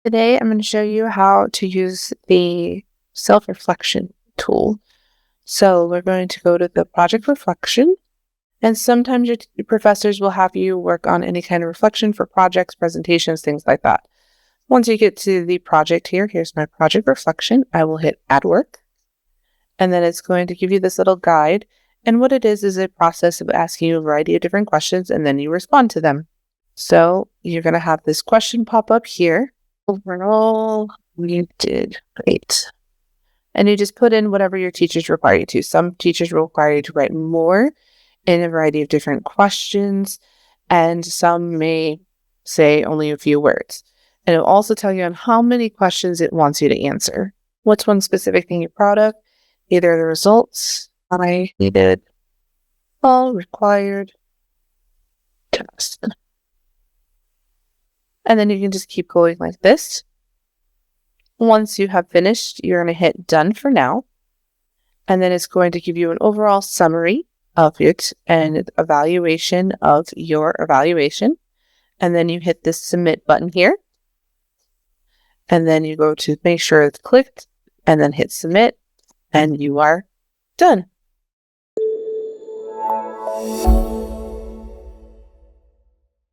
Today, I'm going to show you how to use the self-reflection tool. So we're going to go to the project reflection, and sometimes your professors will have you work on any kind of reflection for projects, presentations, things like that. Once you get to the project here, here's my project reflection. I will hit add work, and then it's going to give you this little guide. And what it is a process of asking you a variety of different questions, and then you respond to them. So you're going to have this question pop up here. Overall, we did great. And you just put in whatever your teachers require you to. Some teachers will require you to write more in a variety of different questions, and some may say only a few words. And it'll also tell you on how many questions it wants you to answer. What's one specific thing you're proud of? Either the results, I did all required test. And then you can just keep going like this. Once you have finished, you're going to hit done for now. And then it's going to give you an overall summary of it and evaluation of your evaluation. And then you hit this submit button here. And then you go to make sure it's clicked and then hit submit, and you are done.